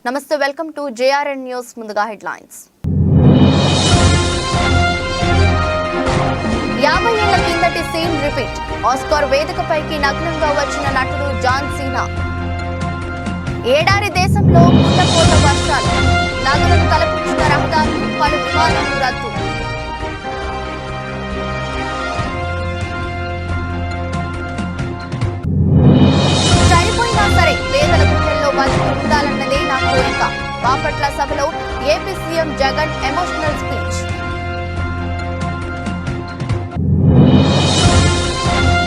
నమస్తే, welcome to JRN news. ముందుగా headlines. 50 ఏళ్ల కిందటి సీన్ రిపీట్. ఆస్కార్ వేదికపైకి నగ్నంగా వచ్చిన నటుడు జాన్ సీనా. ఏడారి దేశంలో కుండపోత వర్షాలు, నదులను తలపించిన రహదారులు, పలు విమానాలు రద్దు. చనిపోయినా సరే పేదల గుండెల్లో బతికి ఉండాలన్నదే నా కోరిక. బాపట్ల సభలో AP CM Jagan emotional speech.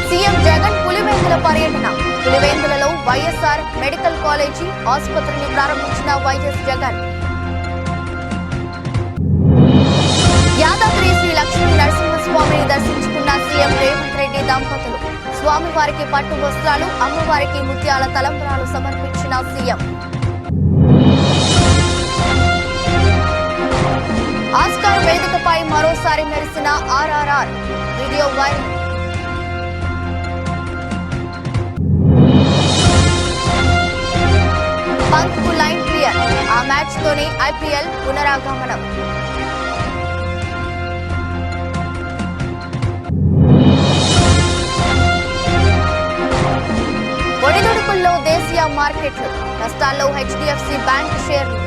CM Jagan Pulivendula పర్యటన. పులివెందులలో వైఎస్ఆర్ మెడికల్ కాలేజీ ఆసుపత్రిని ప్రారంభించిన వైఎస్ జగన్. యాదాద్రి శ్రీ లక్ష్మీ నరసింహస్వామిని దర్శించుకున్న సీఎం రేవంత్ రెడ్డి దంపతులు. స్వామివారికి పట్టు వస్త్రాలు, అమ్మవారికి ముత్యాల తలంబ్రాలు సమర్పించిన సీఎం. ఆస్కార్ వేదికపై మరోసారి మెరిసిన RRR వీడియో వైరల్. పంత్ కు లైన్ క్లియర్. ఆ మ్యాచ్ తోనే IPL పునరాగమనం. ఒడిదుడుకుల్లో దేశీయ మార్కెట్లు, నష్టాల్లో HDFC బ్యాంక్ షేర్లు.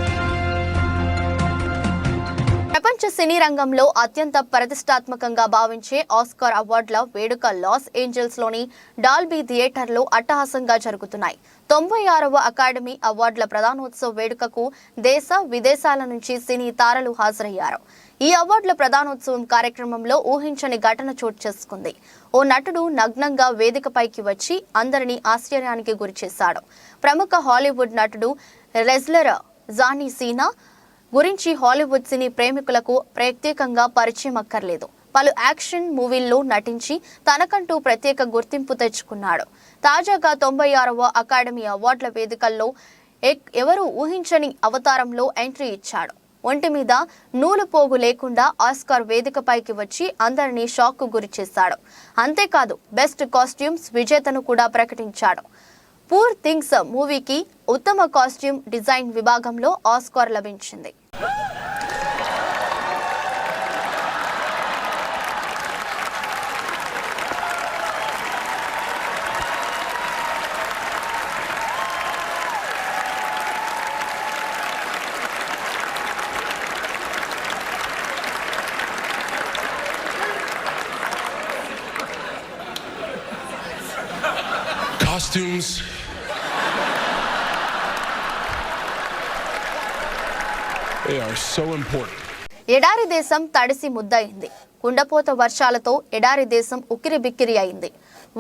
ప్రపంచ సినీ రంగంలో అత్యంత ప్రతిష్టాత్మకంగా భావించే ఆస్కార్ అవార్డుల వేడుక లాస్ ఏంజల్స్ లోని డాల్బీ థియేటర్లో అట్టహాసంగా జరుగుతున్నాయి. 96వ అకాడమీ అవార్డుల ప్రధానోత్సవ వేడుకకు దేశ విదేశాల నుంచి సినీ తారలు హాజరయ్యారు. ఈ అవార్డుల ప్రధానోత్సవం కార్యక్రమంలో ఊహించని ఘటన చోటు చేసుకుంది. ఓ నటుడు నగ్నంగా వేదికపైకి వచ్చి అందరినీ ఆశ్చర్యానికి గురిచేశాడు. ప్రముఖ హాలీవుడ్ నటుడు రెజ్లర్ జానీ సీనా గురించి హాలీవుడ్ సినీ ప్రేమికులకు ప్రత్యేకంగా పరిచయం అక్కర్లేదు. పలు యాక్షన్ మూవీల్లో నటించి తనకంటూ ప్రత్యేక గుర్తింపు తెచ్చుకున్నాడు. తాజాగా 96వ అకాడమీ అవార్డుల వేదికల్లో ఎవరు ఊహించని అవతారంలో ఎంట్రీ ఇచ్చాడు. ఒంటి మీద నూలు పోగు లేకుండా ఆస్కార్ వేదికపైకి వచ్చి అందరినీ షాక్కు గురి చేశాడు. అంతేకాదు బెస్ట్ కాస్ట్యూమ్స్ విజేతను కూడా ప్రకటించాడు. పూర్ థింగ్స్ మూవీకి ఉత్తమ కాస్ట్యూమ్ డిజైన్ విభాగంలో ఆస్కార్ లభించింది. Costumes. They are so important. ఎడారి దేశం తడిసి ముద్దయింది. కుండపోత వర్షాలతో ఎడారి దేశం ఉక్కిరి బిక్కిరి అయింది.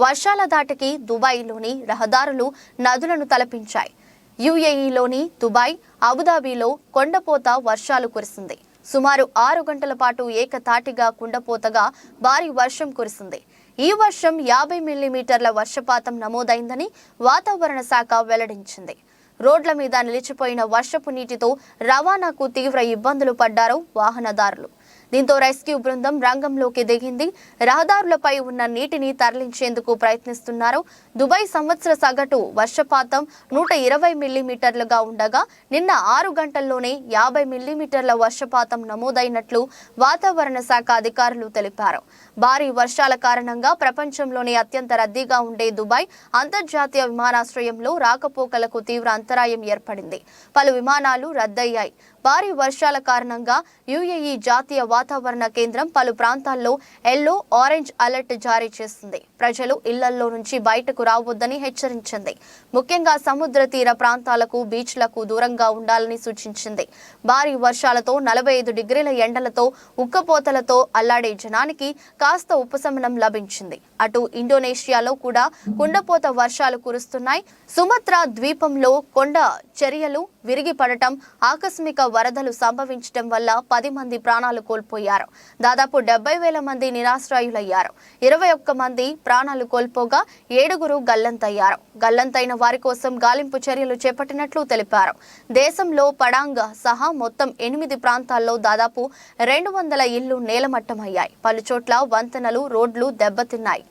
వర్షాల దాటికి దుబాయ్లోని రహదారులు నదులను తలపించాయి. UAEలోని దుబాయ్, అబుదాబిలో కొండపోత వర్షాలు కురిసింది. సుమారు 6 గంటల పాటు ఏకతాటిగా కుండపోతగా భారీ వర్షం కురిసింది. ఈ వర్షం 50 మిల్లీమీటర్ల వర్షపాతం నమోదైందని వాతావరణ శాఖ వెల్లడించింది. రోడ్ల మీద నిలిచిపోయిన వర్షపు నీటితో రవాణాకు తీవ్ర ఇబ్బందులు పడ్డారు వాహనదారులు. దీంతో రెస్క్యూ బృందం రంగంలోకి దిగింది. రహదారులపై ఉన్న నీటిని తరలించేందుకు ప్రయత్నిస్తున్నారు. దుబాయ్ సంవత్సర సగటు వర్షపాతం 120 మిల్లీమీటర్లుగా ఉండగా నిన్న 6 గంటల్లోనే 50 మిల్లీమీటర్ల వర్షపాతం నమోదైనట్లు వాతావరణ శాఖ అధికారులు తెలిపారు. భారీ వర్షాల కారణంగా ప్రపంచంలోనే అత్యంత రద్దీగా ఉండే దుబాయ్ అంతర్జాతీయ విమానాశ్రయంలో రాకపోకలకు తీవ్ర అంతరాయం ఏర్పడింది. పలు విమానాలు రద్దయ్యాయి. భారీ వర్షాల కారణంగా UAE జాతీయ వాతావరణ కేంద్రం పలు ప్రాంతాల్లో ఎల్లో, ఆరెంజ్ అలర్ట్ జారీ చేసింది. ప్రజలు ఇళ్లలో నుంచి బయటకు రావద్దని హెచ్చరించింది. ముఖ్యంగా సముద్ర తీర ప్రాంతాలకు, బీచ్లకు దూరంగా ఉండాలని సూచించింది. భారీ వర్షాలతో 45 డిగ్రీల ఎండలతో ఉక్కపోతలతో అల్లాడే జనానికి కాస్త ఉపశమనం లభించింది. అటు ఇండోనేషియాలో కూడా కుండపోత వర్షాలు కురుస్తున్నాయి. సుమత్రా ద్వీపంలో కొండ చర్యలు విరిగి పడటం, ఆకస్మిక వరదలు సంభవించడం వల్ల 10 మంది ప్రాణాలు కోల్పోయారు. కోల్పోయారు. దాదాపు 70,000 మంది నిరాశ్రయులయ్యారు. 21 మంది ప్రాణాలు కోల్పోగా 7 గల్లంతయ్యారు. గల్లంతైన వారి కోసం గాలింపు చర్యలు చేపట్టినట్లు తెలిపారు. దేశంలో పడాంగ్ సహా మొత్తం 8 ప్రాంతాల్లో దాదాపు 200 ఇళ్లు నేలమట్టమయ్యాయి. పలుచోట్ల వంతెనలు, రోడ్లు దెబ్బతిన్నాయి.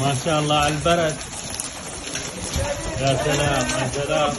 ما شاء الله على البرد. يا سلام يا سلام.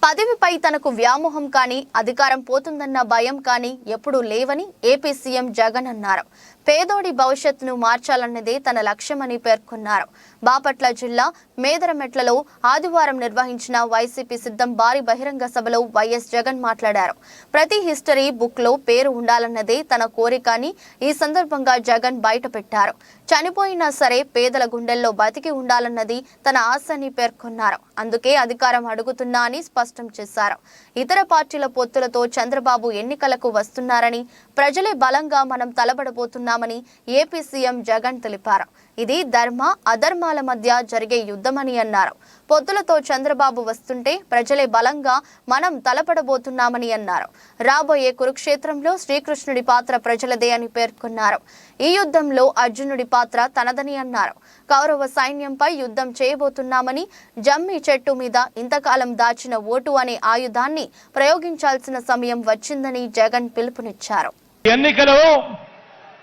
పదవిపై తనకు వ్యామోహం కానీ అధికారం పోతుందన్న భయం కానీ ఎప్పుడూ లేవని ఏపీ సీఎం జగన్ అన్నారు. పేదోడి భవిష్యత్తును మార్చాలన్నదే తన లక్ష్యమని పేర్కొన్నారు. బాపట్ల జిల్లా మేదరమెట్లలో ఆదివారం నిర్వహించిన వైసీపీ సిద్ధం భారీ బహిరంగ సభలో వైఎస్ జగన్ మాట్లాడారు. ప్రతి హిస్టరీ బుక్ లో పేరు ఉండాలన్నదే తన కోరిక అని ఈ సందర్భంగా జగన్ బయటపెట్టారు. చనిపోయినా సరే పేదల గుండెల్లో బతికి ఉండాలన్నది తన ఆశ అని పేర్కొన్నారు. అందుకే అధికారం అడుగుతున్నా అని స్పష్టం చేశారు. ఇతర పార్టీల పొత్తులతో చంద్రబాబు ఎన్నికలకు వస్తున్నారని, ప్రజలే బలంగా మనం తలబడబోతున్నామని ఏపీ సీఎం జగన్ తెలిపారు. ఇది ధర్మ అధర్మాల మధ్య జరిగే యుద్ధమని అన్నారు. పొత్తులతో చంద్రబాబు వస్తుంటే ప్రజలే బలంగా మనం తలపడబోతున్నామని అన్నారు. రాబోయే కురుక్షేత్రంలో శ్రీకృష్ణుడి పాత్ర ప్రజలదే అని పేర్కొన్నారు. ఈ యుద్ధంలో అర్జునుడి పాత్ర తనదని అన్నారు. కౌరవ సైన్యంపై యుద్ధం చేయబోతున్నామని, జమ్మి చెట్టు మీద ఇంతకాలం దాచిన ఓటు అనే ఆయుధాన్ని ప్రయోగించాల్సిన సమయం వచ్చిందని జగన్ పిలుపునిచ్చారు. ఎన్నికలు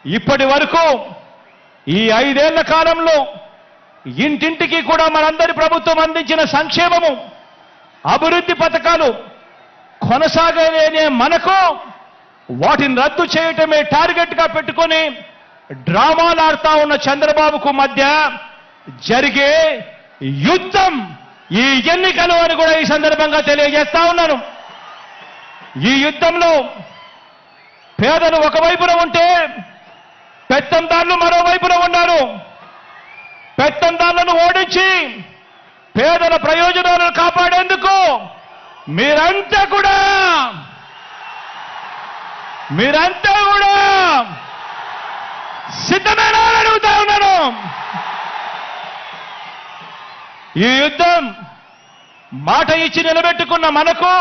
ఇప్పటి వరకు ఈ 5 ఏళ్ల కాలంలో ఇంటింటికి కూడా మనందరి ప్రభుత్వం అందించిన సంక్షేమము, అభివృద్ధి పథకాలు కొనసాగలేనే మనకు వాటిని రద్దు చేయటమే టార్గెట్ గా పెట్టుకొని డ్రామాలు ఆడుతా ఉన్న చంద్రబాబుకు మధ్య జరిగే యుద్ధం ఈ ఎన్నికలు అని కూడా ఈ సందర్భంగా తెలియజేస్తా ఉన్నాను. ఈ యుద్ధంలో పేదలు ఒకవైపున ఉంటే పెత్తందారులు మరోవైపున ఉన్నారు. పెత్తందారులను ఓడించి పేదల ప్రయోజనాలను కాపాడేందుకు మీరంతా కూడా సిద్ధమేనా అని అడుగుతా ఉన్నాను. ఈ యుద్ధం మాట ఇచ్చి నిలబెట్టుకున్న మనకు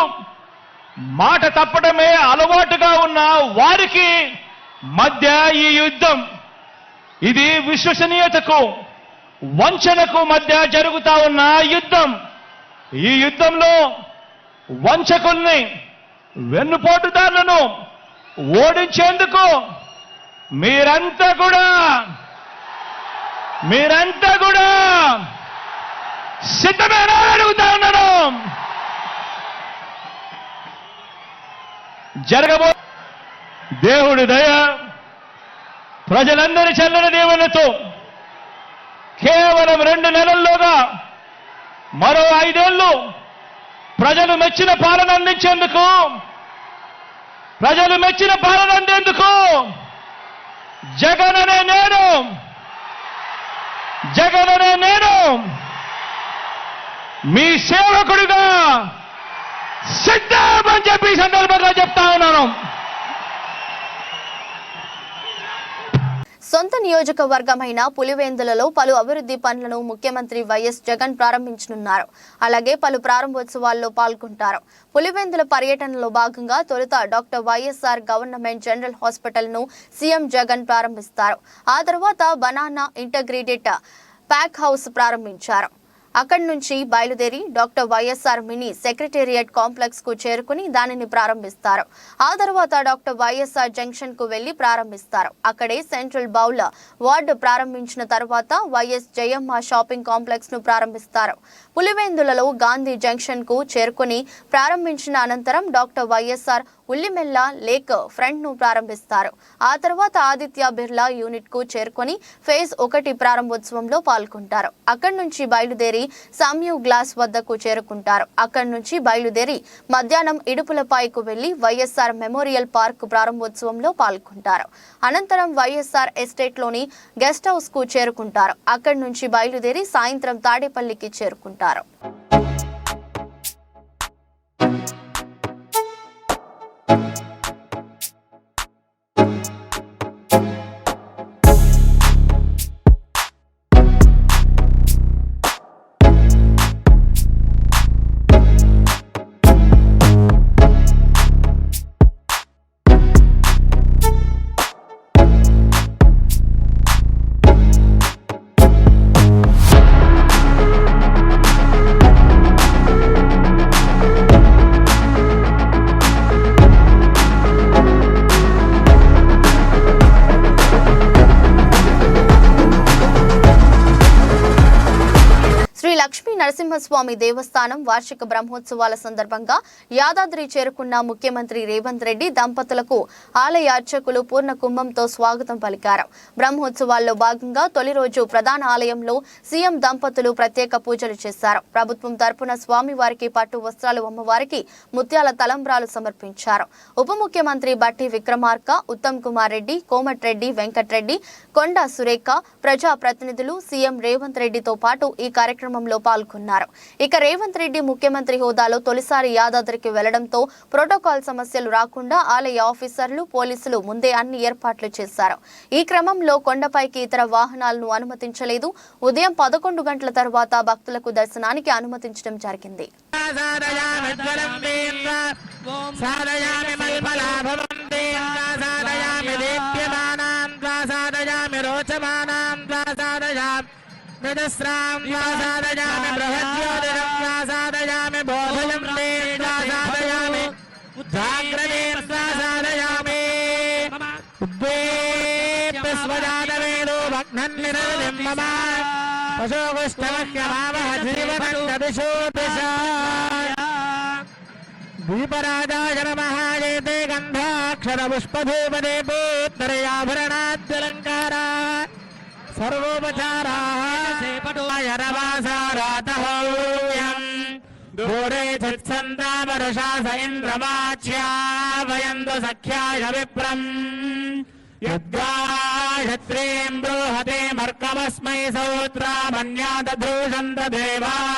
మాట తప్పడమే అలవాటుగా ఉన్న వారికి మధ్య ఈ యుద్ధం, ఇది విశ్వసనీయతకు వంచనకు మధ్య జరుగుతా ఉన్న యుద్ధం. ఈ యుద్ధంలో వంచకుల్ని, వెన్నుపోటుదారులను ఓడించేందుకు మీరంతా కూడా సిద్ధమేనా అడుగుతా ఉన్నాను. జరగబో దేవుడి దయ, ప్రజలందరి చల్లని దీవెనతో కేవలం 2 నెలల్లోగా మరో 5 ఏళ్లు ప్రజలు మెచ్చిన పాలన అందించేందుకు, జగన్ అనే నేను మీ సేవకుడిగా సిద్ధమని చెప్పి ఈ సందర్భంగా చెప్తా ఉన్నాను. సొంత నియోజకవర్గమైన పులివెందులలో పలు అభివృద్ధి పనులను ముఖ్యమంత్రి వైఎస్ జగన్ ప్రారంభించనున్నారు. అలాగే పలు ప్రారంభోత్సవాల్లో పాల్గొంటారు. పులివెందుల పర్యటనలో భాగంగా తొలుత doctor YSR government general hospital ను సీఎం జగన్ ప్రారంభిస్తారు. ఆ తర్వాత బనానా ఇంటగ్రేటెడ్ ప్యాక్ హౌస్ ప్రారంభించారు. అక్కడి నుంచి బయలుదేరి doctor YSR mini secretariat complex కు చేరుకుని దానిని ప్రారంభిస్తారు. ఆ తర్వాత డాక్టర్ వైఎస్ఆర్ జంక్షన్ కు వెళ్లి ప్రారంభిస్తారు. అక్కడే సెంట్రల్ బౌల్ వార్డు ప్రారంభించిన తర్వాత వైఎస్ జయమ్మ షాపింగ్ కాంప్లెక్స్ ను ప్రారంభిస్తారు. పులివెందులలో గాంధీ జంక్షన్ కు చేరుకుని ప్రారంభించిన అనంతరం డాక్టర్ వైఎస్ఆర్ ఉల్లిమెల్ల లేక్ ఫ్రంట్ ను ప్రారంభిస్తారు. ఆ తర్వాత ఆదిత్య బిర్లా యూనిట్ కు చేరుకొని ఫేజ్ 1 ప్రారంభోత్సవంలో పాల్గొంటారు. అక్కడి నుంచి బయలుదేరి సామ్యూ గ్లాస్ వద్దకు చేరుకుంటారు. అక్కడి నుంచి బయలుదేరి మధ్యాహ్నం ఇడుపులపాయకు వెళ్లి వైఎస్ఆర్ మెమోరియల్ పార్క్ ప్రారంభోత్సవంలో పాల్గొంటారు. అనంతరం వైఎస్ఆర్ ఎస్టేట్ లోని గెస్ట్ హౌస్ కు చేరుకుంటారు. అక్కడి నుంచి బయలుదేరి సాయంత్రం తాడేపల్లికి చేరుకుంటారు. నరసింహస్వామి దేవస్థానం వార్షిక బ్రహ్మోత్సవాల సందర్భంగా యాదాద్రి చేరుకున్న ముఖ్యమంత్రి రేవంత్ రెడ్డి దంపతులకు ఆలయ అర్చకులు పూర్ణ కుంభంతో స్వాగతం పలికారు. బ్రహ్మోత్సవాల్లో భాగంగా తొలి రోజు ప్రధాన ఆలయంలో సీఎం దంపతులు ప్రత్యేక పూజలు చేశారు. ప్రభుత్వం తరపున స్వామివారికి పట్టు వస్త్రాలు, అమ్మవారికి ముత్యాల తలంబ్రాలు సమర్పించారు. ఉప ముఖ్యమంత్రి బట్టి విక్రమార్క, ఉత్తమ్ కుమార్ రెడ్డి, కోమటిరెడ్డి వెంకటరెడ్డి, కొండా సురేఖ, ప్రజా ప్రతినిధులు సీఎం రేవంత్ రెడ్డితో పాటు ఈ కార్యక్రమంలో పాల్గొన్నారు. ఇక రేవంత్ రెడ్డి ముఖ్యమంత్రి హోదాలో తొలిసారి యాదాద్రికి వెళ్లడంతో ప్రోటోకాల్ సమస్యలు రాకుండా ఆలయ ఆఫీసర్లు, పోలీసులు ముందే అన్ని ఏర్పాట్లు చేశారు. ఈ క్రమంలో కొండపైకి ఇతర వాహనాలను అనుమతించలేదు. ఉదయం 11 గంటల తర్వాత భక్తులకు దర్శనానికి అనుమతించడం జరిగింది. निदस्रां वासादयामि बृहद्योतिरं वासादयामि बोधयं तेन वासादयामि जाग्रतीं वासादयामि उद्वेप्यस्वजातवेदो भग्नं निरतिं मम पशुपुष्टमह्यमावह जीवनन्ददिशोदिशा दीपराजाय नमः एते गन्धाक्षरपुष्पधूपदे पूत्तरयाभरणाद्यलङ्कारा सर्वोपचाराः दूरे चित्सन्तामरुषा स इन्द्रमाच्या वयन्तु सख्याय विप्रम् यद्गायत्रीं बृहते मर्कमस्मै सौत्रामन्यादधूषन्त देवाः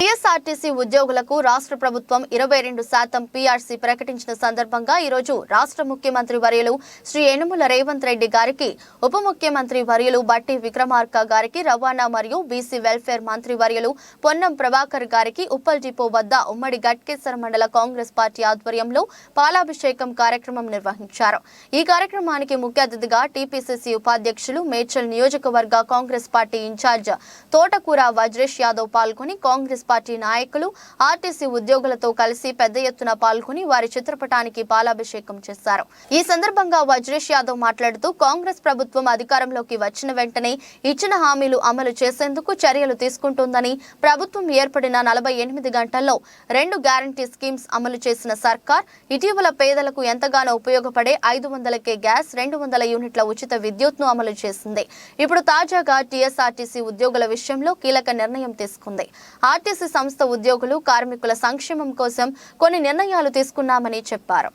టీఎస్ఆర్టీసీ ఉద్యోగులకు రాష్ట్ర ప్రభుత్వం 22% పీఆర్సీ ప్రకటించిన సందర్భంగా ఈ రోజు రాష్ట్ర ముఖ్యమంత్రి వర్యులు శ్రీ యనుమల రేవంత్ రెడ్డి గారికి, ఉప ముఖ్యమంత్రి వర్యులు బట్టి విక్రమార్క గారికి, రవాణా మరియు బీసీ వెల్ఫేర్ మంత్రి వర్యులు పొన్నం ప్రభాకర్ గారికి ఉప్పల్ డిపో వద్ద ఉమ్మడి గట్కేసర్ మండల కాంగ్రెస్ పార్టీ ఆధ్వర్యంలో పాలాభిషేకం కార్యక్రమం నిర్వహించారు. ఈ కార్యక్రమానికి ముఖ్య అతిథిగా టీపీసీసీ ఉపాధ్యక్షులు, మేడ్చల్ నియోజకవర్గ కాంగ్రెస్ పార్టీ ఇన్ఛార్జ్ తోటకూర వజ్రేష్ యాదవ్ పాల్గొని కాంగ్రెస్ పార్టీ నాయకులు, ఆర్టీసీ ఉద్యోగులతో కలిసి పెద్ద ఎత్తున పాల్గొని వారి చిత్రపటానికి పాలాభిషేకం చేశారు. ఈ సందర్భంగా వజ్రేష్ యాదవ్ మాట్లాడుతూ కాంగ్రెస్ ప్రభుత్వం అధికారంలోకి వచ్చిన వెంటనే ఇచ్చిన హామీలు అమలు చేసేందుకు చర్యలు తీసుకుంటుందని, ప్రభుత్వం ఏర్పడిన 48 గంటల్లో 2 గ్యారంటీ స్కీమ్స్ అమలు చేసిన సర్కార్ ఇటీవల పేదలకు ఎంతగానో ఉపయోగపడే 500కే గ్యాస్, 200 యూనిట్ల ఉచిత విద్యుత్ను అమలు చేసింది. ఇప్పుడు తాజాగా టీఎస్ఆర్టీసీ ఉద్యోగుల విషయంలో కీలక నిర్ణయం తీసుకుంది. ఆర్టీసీ సంస్థ ఉద్యోగులు, కార్మికుల సంక్షేమం కోసం కొన్ని నిర్ణయాలు తీసుకున్నామని చెప్పారు.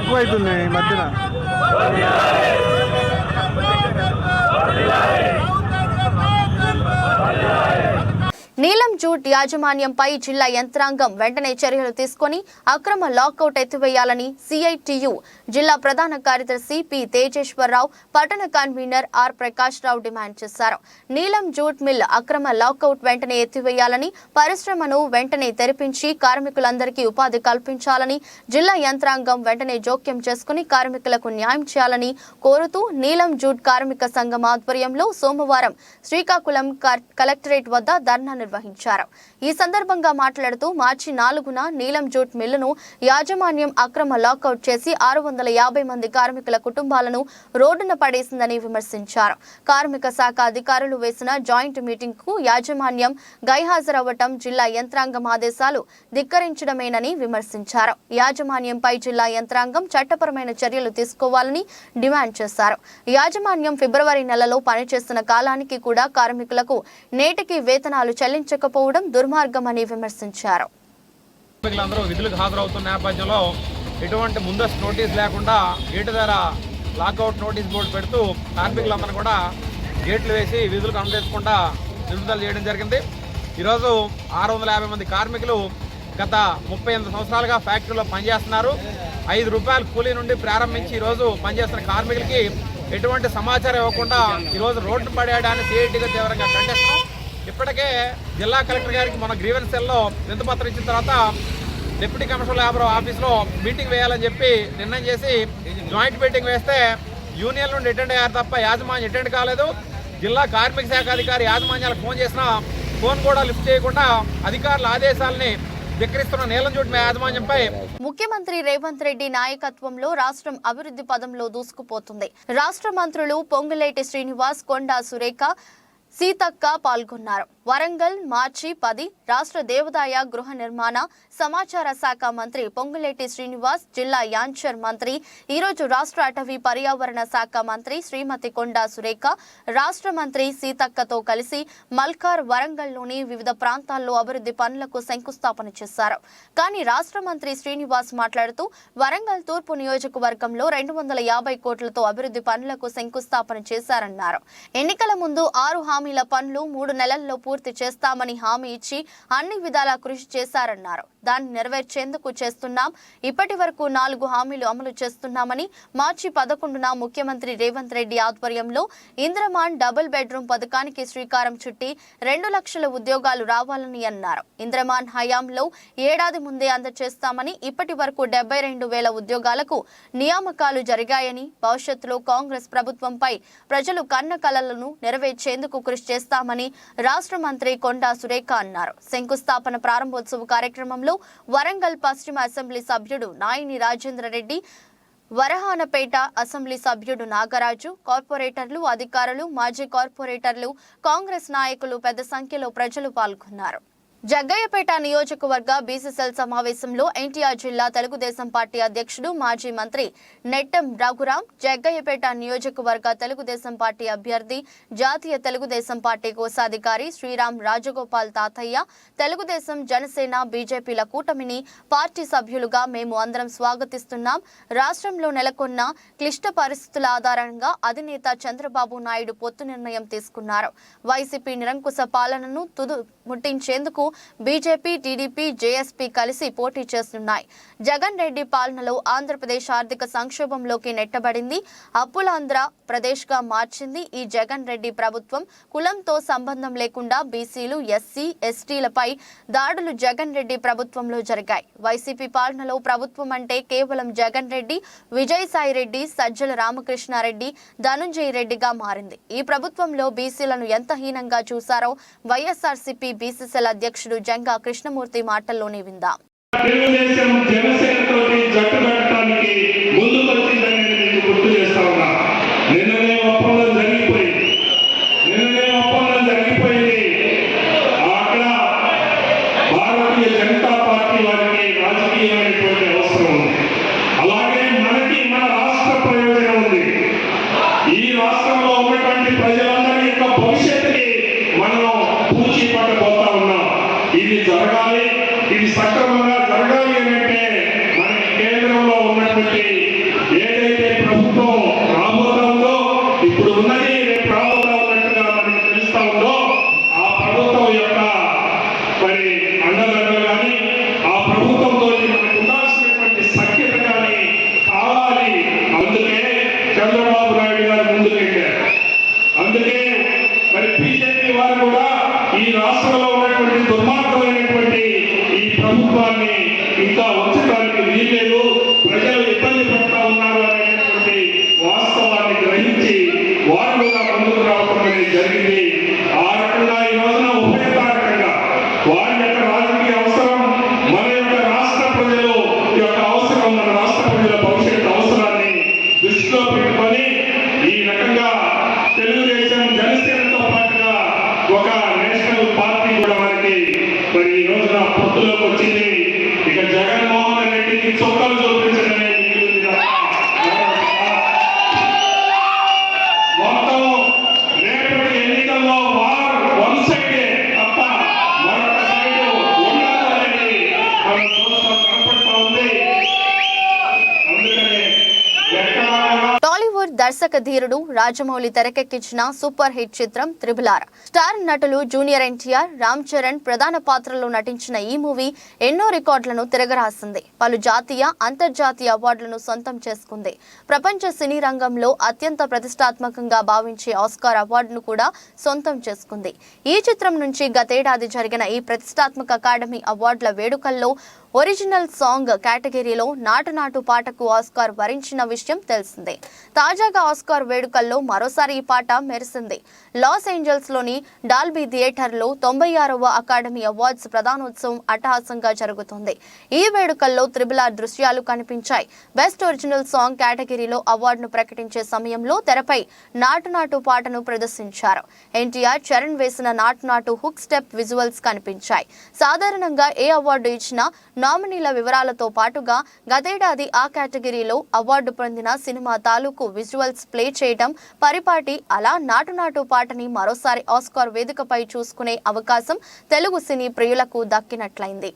ఎక్కువైతుంది ఈ మధ్యన. నీలం జూట్ యాజమాన్యంపై జిల్లా యంత్రాంగం వెంటనే చర్యలు తీసుకుని అక్రమ లాకౌట్ ఎత్తివేయాలని సిఐటియు జిల్లా ప్రధాన కార్యదర్శి పి తేజేశ్వరరావు, పట్టణ convener R Prakash Rao demand చేశారు. నీలం జూట్ మిల్ అక్రమ లాకౌట్ వెంటనే ఎత్తివేయాలని, పరిశ్రమను వెంటనే తెరిపించి కార్మికులందరికీ ఉపాధి కల్పించాలని, జిల్లా యంత్రాంగం వెంటనే జోక్యం చేసుకుని కార్మికులకు న్యాయం చేయాలని కోరుతూ నీలం జూట్ కార్మిక సంఘం ఆధ్వర్యంలో సోమవారం శ్రీకాకుళం కలెక్టరేట్ వద్ద ధర్నా నిర్వహించారు. ఈ సందర్భంగా మాట్లాడుతూ మార్చి 4న నీలం జూట్ మిల్లును యాజమాన్యం అక్రమ లాకౌట్ చేసి 650 మంది కార్మికుల కుటుంబాలను రోడ్డున పడేసిందని విమర్శించారు. కార్మిక శాఖ అధికారులు వేసిన జాయింట్ మీటింగ్ కు యాజమాన్యం గైహాజరవ్వటం జిల్లా యంత్రాంగం ఆదేశాలు ధిక్కరించడమేనని విమర్శించారు. యాజమాన్యంపై జిల్లా యంత్రాంగం చట్టపరమైన చర్యలు తీసుకోవాలని డిమాండ్ చేశారు. యాజమాన్యం ఫిబ్రవరి నెలలో పనిచేస్తున్న కాలానికి కూడా కార్మికులకు నేటికి వేతనాలు చెల్లించకపోవడం దుర్మార్గమని విమర్శించారు. కార్మికులందరూ విధులకు హాజరవుతున్న నేపథ్యంలో ఎటువంటి ముందస్తు నోటీస్ లేకుండా గేటు ధర లాకౌట్ నోటీస్ బోర్డు పెడుతూ కార్మికులందరూ కూడా గేట్లు వేసి విధులకు అనుమతించకుండా నిలుపుదల చేయడం జరిగింది. ఈరోజు 650 మంది కార్మికులు గత 38 సంవత్సరాలుగా ఫ్యాక్టరీలో పనిచేస్తున్నారు. 5 రూపాయల కూలీ నుండి ప్రారంభించి ఈరోజు పనిచేస్తున్న కార్మికులకి ఎటువంటి సమాచారం ఇవ్వకుండా ఈరోజు రోడ్డు పడేయడాన్ని సిఐటిగా తీవ్రంగా ఖండిస్తున్నాం. ఇప్పటికే జిల్లా కలెక్టర్ గారికి మన గ్రీవెన్స్ సెల్లో వినతిపత్రం ఇచ్చిన తర్వాత డిప్యూటీ కమిషనర్ లేబర్ ఆఫీస్లో మీటింగ్ వేయాలని చెప్పి నిర్ణయం చేసి జాయింట్ మీటింగ్ వేస్తే యూనియన్ నుండి అటెండ్ అయ్యారు తప్ప యాజమాన్యం అటెండ్ కాలేదు. జిల్లా కార్మిక శాఖ అధికారి యాజమాన్యాలకు ఫోన్ చేసినా ఫోన్ కూడా లిఫ్ట్ చేయకుండా అధికారుల ఆదేశాలని ధిక్కరిస్తున్న నీలంచూటి యాజమాన్యంపై ముఖ్యమంత్రి రేవంత్ రెడ్డి నాయకత్వంలో రాష్ట్రం అభివృద్ధి పదంలో దూసుకుపోతుంది. రాష్ట్ర మంత్రులు పొంగులేటి శ్రీనివాస్, కొండా సురేఖ, సీతక్క పాల్గొన్నారు. వరంగల్ మార్చి 10 రాష్ట్ర దేవాదాయ గృహ నిర్మాణ సమాచార శాఖ మంత్రి పొంగులేటి శ్రీనివాస్, జిల్లా యాంచర్ మంత్రి, ఈరోజు రాష్ట్ర అటవీ పర్యావరణ శాఖ మంత్రి శ్రీమతి కొండా సురేఖ, రాష్ట్ర మంత్రి సీతక్కతో కలిసి మల్కార్, వరంగల్లోని వివిధ ప్రాంతాల్లో అభివృద్ధి పనులకు శంకుస్థాపన చేశారు. కానీ రాష్ట్ర మంత్రి శ్రీనివాస్ మాట్లాడుతూ వరంగల్ తూర్పు నియోజకవర్గంలో 250 కోట్లతో అభివృద్ధి పనులకు శంకుస్థాపన చేశారన్నారు. ఎన్నికల ముందు 6 హామీల పనులు 3 నెలల్లో పూర్తి చేస్తామని హామీ ఇచ్చి అన్ని విధాలా కృషి చేశారన్నారు. దాన్ని నెరవేర్చేందుకు చేస్తున్నాం. ఇప్పటి వరకు 4 హామీలు అమలు చేస్తున్నామని, మార్చి 11న ముఖ్యమంత్రి రేవంత్ రెడ్డి ఆధ్వర్యంలో ఇంద్రమాన్ డబుల్ బెడ్రూమ్ పథకానికి శ్రీకారం చుట్టి 2 లక్షల ఉద్యోగాలు రావాలని అన్నారు. ఇంద్రమాన్ హయాంలో ఏడాది ముందే అందజేస్తామని, ఇప్పటి వరకు 72,000 ఉద్యోగాలకు నియామకాలు జరిగాయని, భవిష్యత్తులో కాంగ్రెస్ ప్రభుత్వంపై ప్రజలు కన్న కలలను నెరవేర్చేందుకు కృషి చేస్తామని రాష్ట్ర మంత్రి కొండా సురేఖ అన్నారు. శంకుస్థాపన ప్రారంభోత్సవ కార్యక్రమంలో వరంగల్ పశ్చిమ అసెంబ్లీ సభ్యుడు నాయిని రాజేంద్ర రెడ్డి, వరహానపేట అసెంబ్లీ సభ్యుడు నాగరాజు, కార్పొరేటర్లు, అధికారులు, మాజీ కార్పొరేటర్లు, కాంగ్రెస్ నాయకులు పెద్ద సంఖ్యలో ప్రజలు పాల్గొన్నారు. జగ్గయ్యపేట నియోజకవర్గ బీసీసీఎల్ సమావేశంలో ఎన్టీఆర్ జిల్లా తెలుగుదేశం పార్టీ అధ్యక్షుడు, మాజీ మంత్రి నెట్టెం రఘురాం, జగ్గయ్యపేట నియోజకవర్గ తెలుగుదేశం పార్టీ అభ్యర్థి, జాతీయ తెలుగుదేశం పార్టీ కోశాధికారి శ్రీరామ్ రాజగోపాల్ తాతయ్య, తెలుగుదేశం, జనసేన, బీజేపీల కూటమిని పార్టీ సభ్యులుగా మేము అందరం స్వాగతిస్తున్నాం. రాష్ట్రంలో నెలకొన్న క్లిష్ట పరిస్థితుల ఆధారంగా అధినేత చంద్రబాబు నాయుడు పొత్తు నిర్ణయం తీసుకున్నారు. వైసీపీ నిరంకుశ పాలనను తుది ముట్టించేందుకు బీజేపీ, టీడీపీ, జేఎస్పీ కలిసి పోటీ చేస్తున్నాయి. జగన్ రెడ్డి పాలనలో ఆంధ్రప్రదేశ్ ఆర్థిక సంక్షోభంలోకి నెట్టబడింది. అప్పులాంధ్ర ప్రదేశ్గా మార్చింది. ఈ జగన్ రెడ్డి ప్రభుత్వం కులంతో సంబంధం లేకుండా బీసీలు, ఎస్సీ, ఎస్టీలపై దాడులు జగన్ రెడ్డి ప్రభుత్వంలో జరిగాయి. వైసీపీ పాలనలో ప్రభుత్వం అంటే కేవలం జగన్ రెడ్డి, విజయసాయి రెడ్డి, సజ్జల రామకృష్ణారెడ్డి, ధనుంజయ రెడ్డిగా మారింది. ఈ ప్రభుత్వంలో బీసీలను ఎంత హీనంగా చూశారో వైఎస్ఆర్సీపీ బీసీసీఎల్ అధ్యక్షుడు జంగా కృష్ణమూర్తి మాటల్లోనే విందాం. తెలుగుదేశం జనసేనతో జట్టు కట్టడానికి ముందుకు వచ్చిందని మీకు గుర్తు చేస్తా ఉన్నా. నిన్ననే ఒప్పందం జరిగిపోయింది. అక్కడ భారతీయ జనతా పార్టీ వారికి రాజకీయమైనటువంటి అవసరం ఉంది. అలాగే మనకి మన రాష్ట్ర ప్రయోజనం ఉంది. ఈ రాష్ట్రంలో ఉన్నటువంటి ప్రజలందరి యొక్క భవిష్యత్తుకి మనం పూచి పట్టబోతా ఉన్నాం. ఇది జరగాలి, ఇది సక్రమంగా జరగాలి అంటే మనకి కేంద్రంలో ఉన్నటువంటి ఏదైతే ప్రభుత్వం రాబోతా ఉందో, ఇప్పుడు ఉన్నది రేపు రాబోతా ఉన్నట్టుగా మనకి తెలుస్తా ఉందో, ఆ ప్రభుత్వం యొక్క మరి అండదండలు కానీ, ఆ ప్రభుత్వంతో మనకు ఉండాల్సినటువంటి సఖ్యత కానీ కావాలి. అందుకే చంద్రబాబు నాయుడు గారు ముందుకెళ్ళారు. అందుకే మరి బీజేపీ వారు కూడా ఈ రాష్ట్రంలో ఉన్నటువంటి దుర్మార్గమైనటువంటి ఈ ప్రభుత్వాన్ని ఇంకా ఉంచడానికి వీల్లేదు, ప్రజలు ఇబ్బంది పడుతూ ఉన్నారు అనేటువంటి వాస్తవాన్ని గ్రహించి వారు కూడా ముందుకు రావడం అనేది జరిగింది. ఆ రకంగా ఈ రోజున ఉపయోగకరంగా వారి యొక్క రాజకీయ అవసరం, మన యొక్క రాష్ట్ర ప్రజలు యొక్క అవసరం, మన రాష్ట్ర ప్రజల భవిష్యత్తు అవసరాన్ని దృష్టిలో పెట్టుకొని ఈ రకంగా తెలుగుదేశం, జనసేనతో పాటుగా ఒక నేషనల్ పార్టీ కూడా మనకి మరి ఈ రోజున పొత్తులోకి వచ్చింది. ఇక జగన్మోహన్ రెడ్డికి చొక్కలు చూపించడమే మిగిలింది తప్ప మొత్తం రేపటి ఎన్నికల్లో వన్ సైడే తప్ప మరొక సైడ్ ఉండదు అనేది మనం చూస్తాం, కనపడతా ఉంది. అందుకనే టాలీవుడ్ దర్శక ధీరుడు రాజమౌళి తెరకెక్కించిన సూపర్ హిట్ చిత్రం త్రిబుల్.ఆర్. స్టార్ నటులు జూనియర్ ఎన్టీఆర్, రామ్ చరణ్ ప్రధాన పాత్రలో నటించిన ఈ మూవీ ఎన్నో రికార్డులను తిరగరాసింది. పలు జాతీయ, అంతర్జాతీయ అవార్డులను సొంతం చేసుకుంది. ప్రపంచ సినీ రంగంలో అత్యంత ప్రతిష్టాత్మకంగా భావించే ఆస్కార్ అవార్డును కూడా సొంతం చేసుకుంది. ఈ చిత్రం నుంచి గతేడాది జరిగిన ఈ ప్రతిష్టాత్మక అకాడమీ అవార్డుల వేడుకల్లో ఒరిజినల్ సాంగ్ కేటగిరీలో నాటు నాటు పాటకు ఆస్కార్ వరించిన విషయం తెలిసిందే. తాజాగా ఆస్కార్ వేడుకల్లో మరోసారి ఈ పాట మెరిసింది. లాస్ ఏంజల్స్ లోని డాల్బీ థియేటర్లో 96వ అకాడమీ అవార్డ్స్ ప్రధానోత్సవం అట్టహాసంగా జరుగుతుంది. ఈ వేడుకల్లో RRR దృశ్యాలు కనిపించాయి. బెస్ట్ ఒరిజినల్ సాంగ్ కేటగిరీలో అవార్డును ప్రకటించే సమయంలో తెరపై నాటు నాటు పాటను ప్రదర్శించారు. ఎన్టీఆర్, చరణ్ వేసిన నాటు నాటు హుక్ స్టెప్ విజువల్స్ కనిపించాయి. సాధారణంగా ఏ అవార్డు ఇచ్చినా నామినీల వివరాలతో పాటుగా గతేడాది ఆ కేటగిరీలో అవార్డు పొందిన సినిమా తాలూకు విజువల్స్ ప్లే చేయడం పరిపాటి. అలా నాటు నాటు పాటని మరోసారి ఆస్కార్ వేదికపై చూసుకునే అవకాశం తెలుగు సినీ ప్రియులకు దక్కినట్లయింది.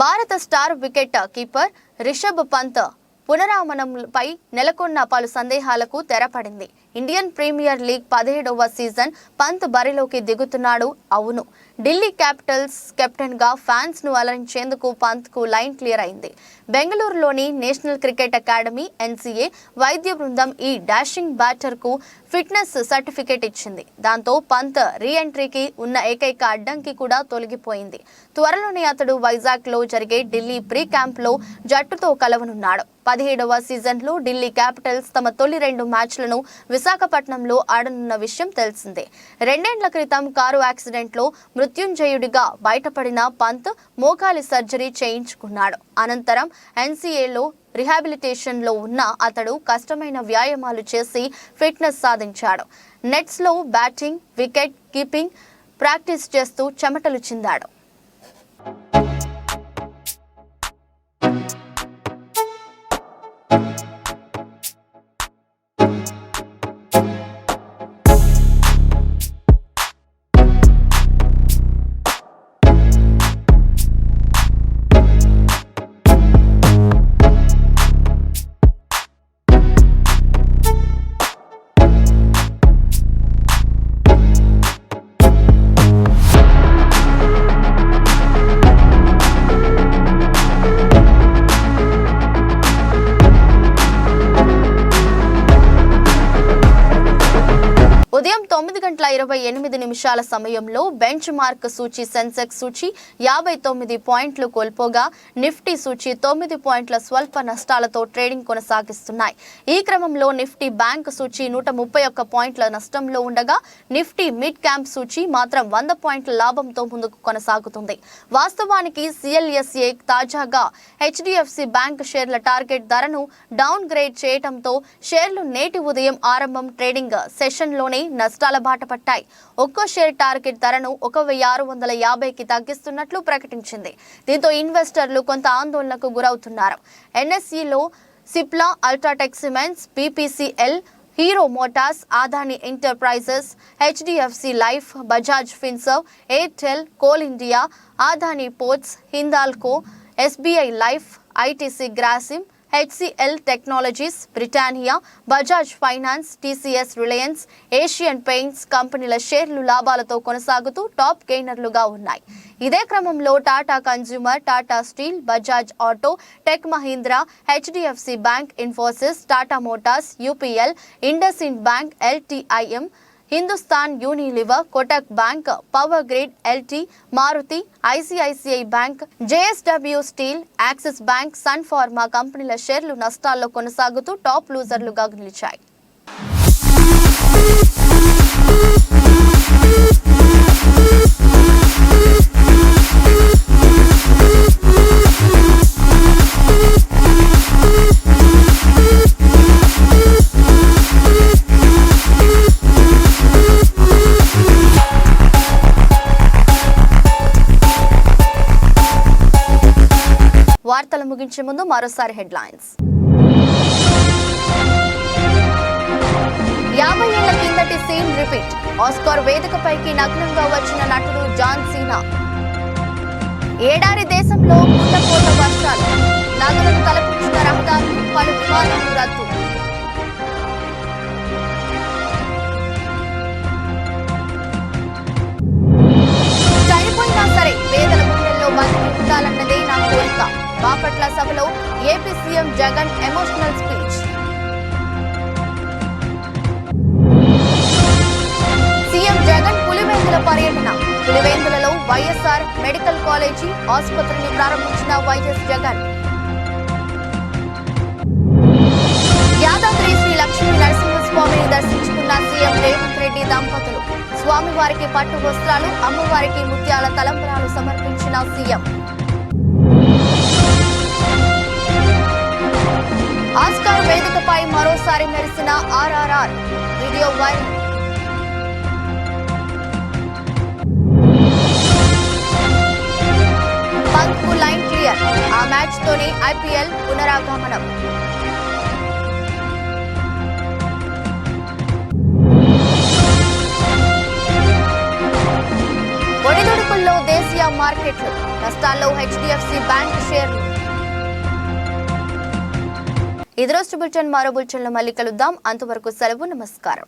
భారత star wicket keeper Rishabh Pant పునరాగమనంపై నెలకొన్న పలు సందేహాలకు తెరపడింది. ఇండియన్ ప్రీమియర్ లీగ్ 17వ సీజన్ పంత్ బరిలోకి దిగుతున్నాడు. అవును, ఢిల్లీ క్యాపిటల్స్ కెప్టెన్ గా ఫ్యాన్స్ ను అలరించేందుకు పంత్ కు లైన్ క్లియర్ అయింది. బెంగళూరులోని నేషనల్ క్రికెట్ అకాడమీ NCA వైద్య బృందం ఈ డాషింగ్ బ్యాటర్ కు ఫిట్నెస్ సర్టిఫికేట్ ఇచ్చింది. దాంతో పంత్ రీ ఎంట్రీకి ఉన్న ఏకైక అడ్డంకి కూడా తొలగిపోయింది. త్వరలోనే అతడు వైజాగ్ లో జరిగే ఢిల్లీ ప్రీ క్యాంప్ లో జట్టుతో కలవనున్నాడు. 17వ సీజన్ లో ఢిల్లీ క్యాపిటల్స్ తమ తొలి 2 మ్యాచ్లను విశాఖపట్నంలో ఆడనున్న విషయం తెలిసిందే. 2 ఏళ్ల క్రితం కారు యాక్సిడెంట్ లో మృత్యుంజయుడిగా బయటపడిన పంత్ మోకాలి సర్జరీ చేయించుకున్నాడు. అనంతరం NCAలో రిహాబిలిటేషన్ లో ఉన్న అతడు కష్టమైన వ్యాయామాలు చేసి ఫిట్నెస్ సాధించాడు. నెట్స్ లో బ్యాటింగ్, వికెట్ కీపింగ్ ప్రాక్టీస్ చేస్తూ చెమటలు చిందాడు. ఉదయం 9:28 సమయంలో బెంచ్ మార్క్ సూచీ సెన్సెక్స్ సూచీ 59 పాయింట్లు కోల్పోగా నిఫ్టీ సూచీ 9 పాయింట్ల స్వల్ప నష్టాలతో ట్రేడింగ్ కొనసాగిస్తున్నాయి. ఈ క్రమంలో నిఫ్టీ బ్యాంక్ సూచీ 131 పాయింట్ల నష్టంలో ఉండగా నిఫ్టీ మిడ్ క్యాప్ సూచీ మాత్రం 100 పాయింట్ల లాభంతో ముందుకు కొనసాగుతుంది. వాస్తవానికి CLSA తాజాగా HDFC బ్యాంక్ షేర్ల టార్గెట్ ధరను డౌన్ గ్రేడ్ చేయడంతో షేర్లు నేటి ఉదయం ఆరంభం ట్రేడింగ్ సెషన్లోనే నష్టాల బాట పట్టాయి. ఒక్కో షేర్ టార్గెట్ ధరను 1650కి తగ్గిస్తున్నట్లు ప్రకటించింది. దీంతో ఇన్వెస్టర్లు కొంత ఆందోళనకు గురవుతున్నారు. NSEలో Cipla, UltraTech Cements, BPCL, Hero Motors, Adani Enterprises, HDFC life, Bajaj Finserv, Airtel, Coal India, Adani Ports, Hindalco, SBI life, ITC Grasim, HCL Technologies, Britannia, Bajaj Finance, TCS Reliance, Asian Paints కంపెనీల షేర్లు లాభాలతో కొనసాగుతూ టాప్ గెయినర్లుగా ఉన్నాయి. ఇదే క్రమంలో Tata Consumer, Tata Steel, Bajaj Auto, Tech Mahindra, HDFC Bank, Infosys, Tata Motors, UPL, IndusInd Bank, LTIM, Hindustan Unilever, Kotak Bank, Power Grid, LT, Maruti, ICICI bank, JSW steel, Axis bank, Sun Pharma కంపెనీల షేర్లు నష్టాల్లో కొనసాగుతూ టాప్ లూజర్లుగా నిలిచాయి. వార్తలు ముగించే ముందు మరోసారి హెడ్లైన్స్. 50 ఏళ్ల కిందటి సీన్ రిపీట్. ఆస్కార్ వేదికపైకి నగ్నంగా వచ్చిన నటుడు జాన్ సీనా. ఏడారి దేశంలో కుండపోత వర్షాలు, నదులను తలపించిన రహదారులు, పలు విమానాలు రద్దు. చనిపోయినా సరే పేదల గుండెల్లో బతికి ఉండాలన్నదే నా కోరిక. బాపట్ల సభలో AP CM Jagan emotional speech. CM Jagan Pulivendula పర్యటన పులివెందులలో వైఎస్ఆర్ మెడికల్ కాలేజీ ఆసుపత్రిని ప్రారంభించిన వైఎస్ జగన్. యాదాద్రి శ్రీ లక్ష్మీ నరసింహస్వామిని దర్శించుకున్న సీఎం రేవంత్ రెడ్డి దంపతులు. స్వామివారికి పట్టు వస్త్రాలు, అమ్మవారికి ముత్యాల తలంబరాలు సమర్పించిన సీఎం. ఆస్కార్ వేదికపై మరోసారి మెరిసిన ఆర్ఆర్ఆర్ వీడియో వైరల్. పంత్ కు లైన్ క్లియర్. ఆ మ్యాచ్ తోనే ఐపీఎల్ పునరాగమనం. ఒడిదుడుకుల్లో దేశీయ మార్కెట్లు. నష్టాల్లో హెచ్డిఎఫ్సి బ్యాంక్ షేర్లు. ఇది రోజు బులెటిన్. మరో బులెటిన్లో మళ్ళీ కలుద్దాం. అంతవరకు సెలవు. నమస్కారం.